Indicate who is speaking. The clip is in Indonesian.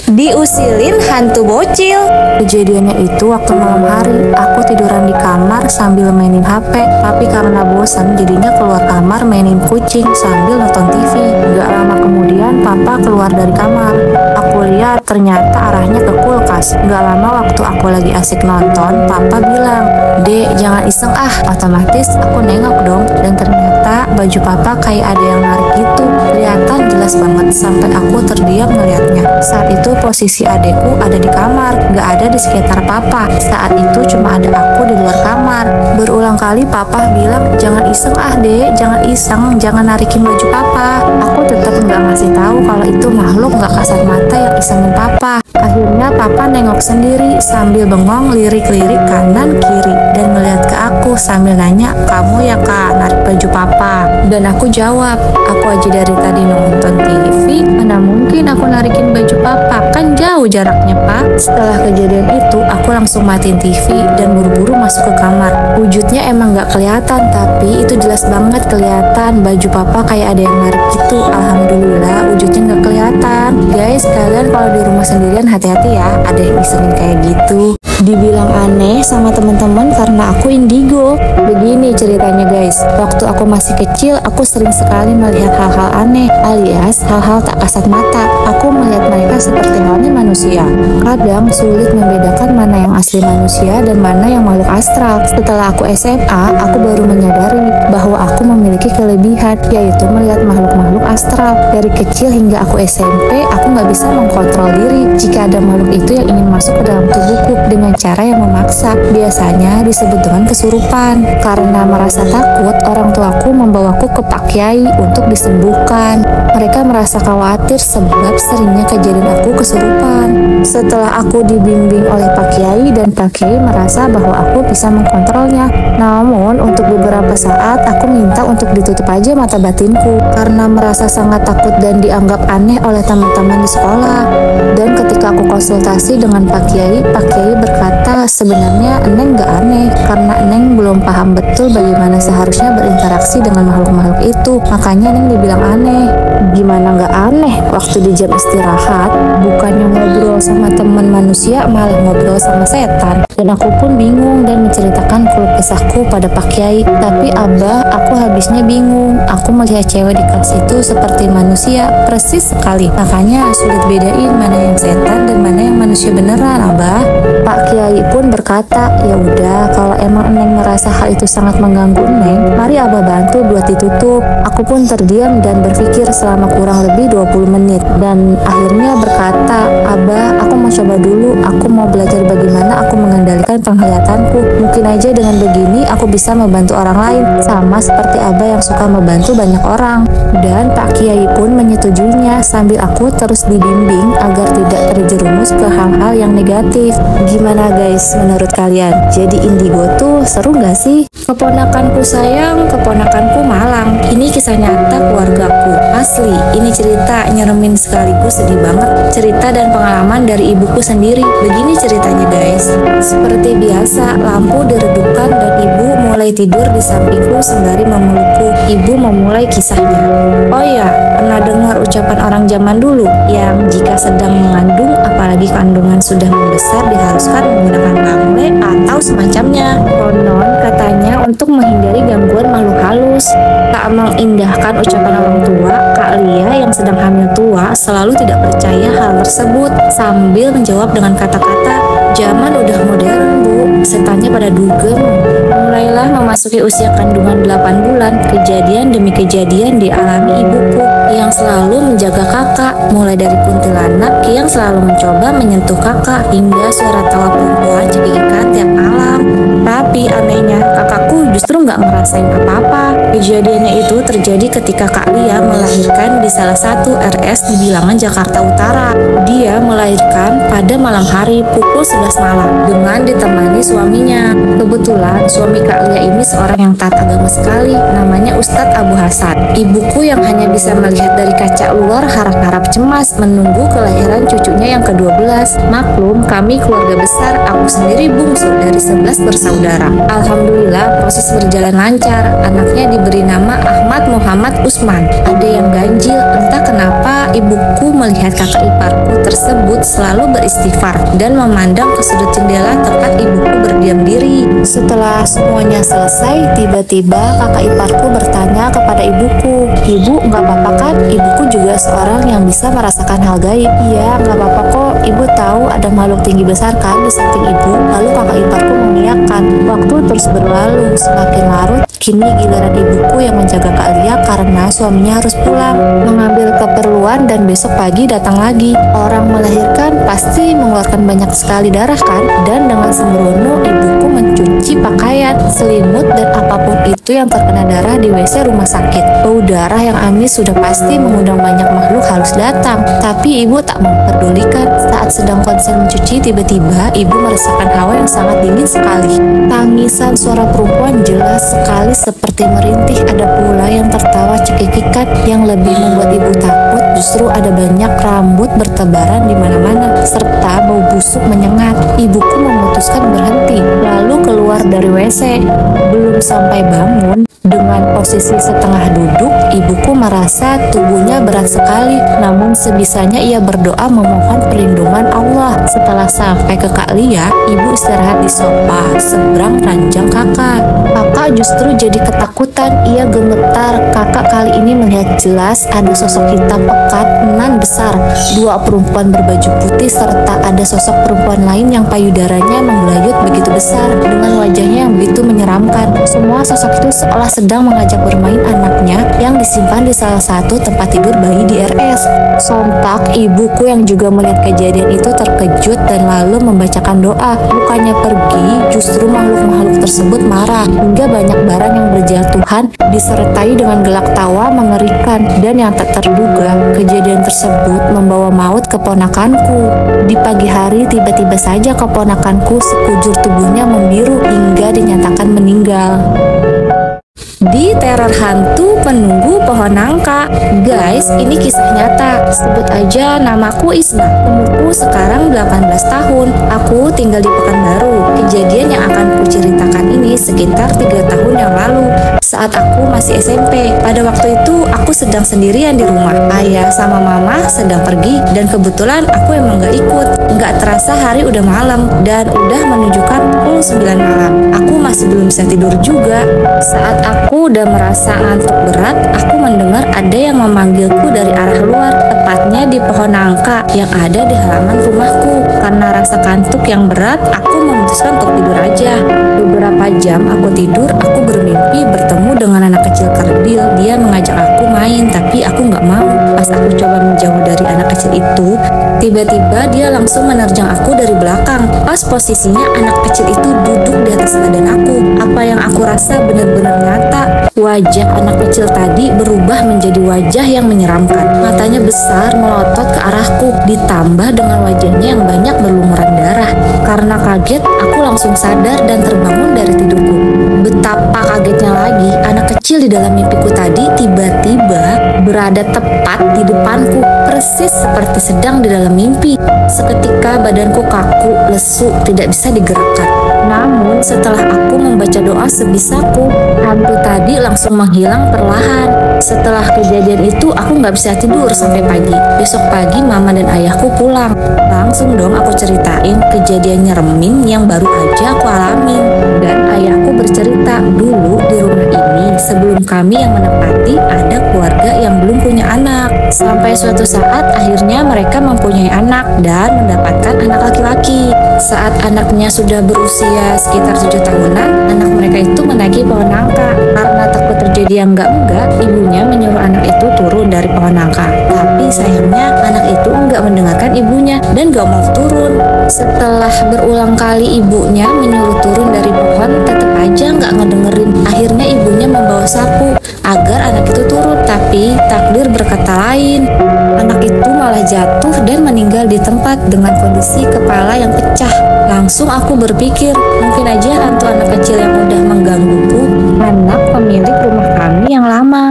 Speaker 1: Diusilin hantu bocil.
Speaker 2: Kejadiannya itu waktu malam hari, aku tiduran di kamar sambil mainin HP, tapi karena bosan jadinya keluar kamar mainin kucing sambil nonton TV. Gak lama kemudian papa keluar dari kamar. Aku lihat ternyata arahnya ke kulkas. Gak lama waktu aku lagi asik nonton, papa bilang, "Dek, jangan iseng ah." Otomatis aku nengok dong, dan ternyata baju papa kayak ada yang narik gitu. Kelihatan jelas banget sampai aku terdiam melihatnya. Saat itu posisi adekku ada di kamar, gak ada di sekitar papa. Saat itu cuma ada aku di luar kamar. Berulang kali papa bilang, "Jangan iseng ah dek, jangan iseng, jangan narikin baju papa." Aku tetap gak ngasih tahu kalau itu makhluk gak kasat mata yang isengin papa. Akhirnya papa nengok sendiri sambil bengong lirik-lirik kanan kiri dan melihat ke aku sambil nanya, "Kamu ya kak narik baju papa?" Dan aku jawab, "Aku aja dari tadi nonton TV, mana mungkin aku narikin baju papa, kan jauh jaraknya pak." Setelah kejadian itu aku langsung matiin TV dan buru-buru masuk ke kamar. Wujudnya emang gak kelihatan, tapi itu jelas banget kelihatan baju papa kayak ada yang narik gitu. Alhamdulillah wujudnya gak kelihatan. Guys, kalian kalau di rumah sendirian hati-hati ya, ada yang isengin kayak gitu. Dibilang aneh sama teman-teman karena aku indigo. Begini ceritanya guys, waktu aku masih kecil aku sering sekali melihat hal-hal aneh alias hal-hal tak kasat mata. Aku melihat mereka seperti halnya manusia. Kadang sulit membedakan mana yang asli manusia dan mana yang makhluk astral. Setelah aku SMA, aku baru menyadari bahwa aku memiliki kelebihan, yaitu melihat makhluk-makhluk astral. Dari kecil hingga aku SMP, aku nggak bisa mengkontrol diri jika ada makhluk itu yang ingin masuk ke dalam tubuhku dengan cara yang memaksa. Biasanya disebut dengan kesurupan. Karena merasa takut, orang tuaku membawaku ke Pak Kiai untuk disembuhkan. Mereka merasa khawatir sebab seringnya kejadian aku kesurupan. Setelah aku dibimbing oleh Pak Kiai dan Pak Kiai merasa bahwa aku bisa mengkontrolnya. Namun untuk beberapa saat aku minta untuk ditutup aja mata batinku karena merasa sangat takut dan dianggap aneh oleh teman-teman di sekolah. Dan ketika aku konsultasi dengan Pak Kiai berkata sebenarnya Neng gak aneh karena Neng belum paham betul bagaimana seharusnya berinteraksi dengan makhluk-makhluk itu. Makanya Neng dibilang aneh. Gimana gak aneh waktu di jam istirahat bukannya ngobrol sama teman manusia malah ngobrol sama setan. Dan aku pun bingung dan menceritakan keluh kesahku pada Pak Kiai. Tapi Abah, aku habisnya bingung. Aku melihat cewek di kelas itu seperti manusia persis sekali. Makanya sulit bedain mana yang setan dan mana yang manusia beneran, Abah. Pak Kiai pun berkata, "Ya udah, kalau emang Neng merasa hal itu sangat mengganggu Neng, mari Abah bantu buat ditutup." Aku pun terdiam dan berpikir selama kurang lebih 20 menit dan akhirnya berkata, "Abah, aku mau coba dulu. Aku mau belajar bagaimana aku mengendalikan penglihatanku. Mungkin aja dengan begini aku bisa membantu orang lain, sama seperti Abah yang suka membantu banyak orang." Dan Pak Kiai pun menyetujuinya sambil aku terus dibimbing agar tidak terjerumus ke hal-hal yang negatif. Gimana guys menurut kalian? Jadi indigo tuh seru gak sih? Keponakanku sayang, keponakanku malang. Ini kisah nyata keluargaku. Asli, ini cerita nyeremin sekaligus sedih banget. Cerita dan pengalaman dari ibuku sendiri. Begini ceritanya guys. Seperti biasa, lampu diredupkan dan ibu mulai tidur di sampingku sembari memelukku. Ibu memulai kisahnya. "Oh ya, pernah dengar ucapan orang zaman dulu yang jika sedang mengandung, apalagi kandungan sudah membesar, diharuskan menggunakan lamle atau semacamnya. Konon katanya untuk menghindari gangguan makhluk halus." Tak mengindahkan ucapan orang tua, Kak Lia yang sedang hamil tua selalu tidak percaya hal tersebut sambil menjawab dengan kata-kata, "Zaman udah modern bu, setannya pada dugem." Mulailah memasuki usia kandungan 8 bulan, kejadian demi kejadian dialami ibuku yang selalu menjaga kakak, mulai dari kuntilanak yang selalu mencoba menyentuh kakak hingga suara tawa perempuan cekikikan tiap malam. Tapi anehnya kakakku justru nggak ngerasain apa-apa. Kejadiannya itu terjadi ketika Kak Lia melahirkan di salah satu RS di bilangan Jakarta Utara. Dia melahirkan pada malam hari pukul 11 malam dengan ditemani suaminya. Kebetulan suami Kak Lia ini seorang yang taat agama sekali, namanya Ustadz Abu Hasan. Ibuku yang hanya bisa melihat dari kaca luar harap-harap cemas menunggu kelahiran cucunya yang ke-12. Maklum, kami keluarga besar, aku sendiri bungsu dari 11 bersaudara. Alhamdulillah proses berjalan lancar. Anaknya diberi nama Ahmad Muhammad Usman. Ada yang ganjil, entah kenapa ibuku melihat kakak iparku tersebut selalu beristighfar dan memandang ke sudut jendela tempat ibuku berdiam diri. Setelah semuanya selesai, tiba-tiba kakak iparku bertanya kepada ibuku, "Ibu, nggak apa-apa kan? Ibuku juga seorang yang bisa merasakan hal gaib." "Iya, nggak apa-apa kok. Ibu tahu ada makhluk tinggi besar kan di samping ibu?" Lalu kakak iparku mengiyakan. Waktu terus berlalu, semakin larut. Kini giliran ibuku yang menjaga Kak Lia karena suaminya harus pulang mengambil keperluan dan besok pagi datang lagi. Orang melahirkan pasti mengeluarkan banyak sekali darah kan? Dan dengan sembrono ibuku mencuci pakaian, selimut dan apapun itu yang terkena darah di WC rumah sakit. Bau darah yang amis sudah pasti mengundang banyak makhluk halus datang. Tapi ibu tak memperdulikan. Saat sedang konsen mencuci, tiba-tiba ibu merasakan hawa yang sangat dingin sekali. Tangisan suara perempuan jelas sekali seperti merintih. Ada pula yang tertawa cekikikan. Yang lebih membuat ibu takut justru ada banyak rambut bertebaran di mana-mana serta bau busuk menyengat. Ibuku memutuskan berhenti lalu keluar dari WC. Belum sampai bangun, dengan posisi setengah duduk, ibuku merasa tubuhnya berat sekali. Namun sebisanya ia berdoa memohon perlindungan Allah. Setelah sampai ke Kak Lia, ibu istirahat di sofa seberang ranjang kakak. Kakak justru jadi ketakutan. Ia gemetar. Kakak kali ini melihat jelas ada sosok hitam pekat nan besar, dua perempuan berbaju putih serta ada sosok perempuan lain yang payudaranya menggelayut begitu besar dengan wajahnya yang begitu menyeramkan. Semua sosok itu seolah sedang mengajak bermain anaknya yang disimpan di salah satu tempat tidur bayi di RS. Sontak ibuku yang juga melihat kejadian itu terkejut dan lalu membacakan doa. Bukannya pergi, justru makhluk-makhluk tersebut marah hingga banyak barang yang berjatuhan disertai dengan gelak tawa mengerikan. Dan yang tak terduga, kejadian tersebut membawa maut keponakanku. Di pagi hari tiba-tiba saja keponakanku sekujur tubuhnya membiru hingga dinyatakan meninggal. Di teror hantu penunggu pohon nangka. Guys, ini kisah nyata. Sebut aja namaku Isma. Umurku sekarang 18 tahun. Aku tinggal di Pekanbaru. Kejadian yang akan kuceritakan ini sekitar 3 tahun yang lalu. Saat aku masih SMP. Pada waktu itu aku sedang sendirian di rumah. Ayah sama mama sedang pergi dan kebetulan aku emang gak ikut. Gak terasa hari udah malam dan udah menunjukkan pukul 9 malam. Aku masih belum bisa tidur juga. Saat aku udah merasa ngantuk berat, aku mendengar ada yang memanggilku dari arah luar, tepatnya di pohon nangka yang ada di halaman rumahku. Karena rasa kantuk yang berat, aku memutuskan untuk tidur aja. Beberapa jam aku tidur, aku bermimpi bertemu dengan anak kecil kerdil. Dia mengajak aku main, tapi aku nggak mau. Pas aku coba menjauh dari anak kecil itu, tiba-tiba dia langsung menerjang aku dari belakang. Pas posisinya anak kecil itu duduk di atas badan aku. Apa yang aku rasa benar-benar nyata. Wajah anak kecil tadi berubah menjadi wajah yang menyeramkan. Matanya besar melotot ke arahku, ditambah dengan wajahnya yang banyak berlumuran darah. Karena kaget, aku langsung sadar dan terbangun dari tidurku. Betapa kagetnya lagi, anak kecil di dalam mimpiku tadi tiba-tiba berada tepat di depanku, persis seperti sedang di dalam mimpi. Seketika badanku kaku, lesu, tidak bisa digerakkan. Namun setelah aku membaca doa sebisaku, hantu tadi langsung menghilang perlahan. Setelah kejadian itu aku nggak bisa tidur sampai pagi. Besok pagi mama dan ayahku pulang. Langsung dong aku ceritain kejadian nyeremin yang baru aja aku alamin. Dan ayahku bercerita dulu di rumah ini sebelum kami yang menempati ada keluarga yang belum punya anak. Sampai suatu saat akhirnya mereka mempunyai anak dan mendapatkan anak laki-laki. Saat anaknya sudah berusia sekitar 7 tahunan, anak mereka itu menaiki pohon nangka. Karena takut terjadi yang enggak, ibunya menyuruh anak itu turun dari pohon nangka. Tapi sayangnya anak itu enggak mendengarkan ibunya dan gak mau turun. Setelah berulang kali ibunya menyuruh turun dari pohon, tetap aja nggak ngedengerin. Akhirnya ibunya membawa sapu agar anak itu turun, tapi takdir berkata lain. Anak itu malah jatuh dan meninggal di tempat dengan kondisi kepala yang pecah. Langsung aku berpikir, mungkin aja hantu anak kecil yang udah menggangguku, anak pemilik rumah kami yang lama.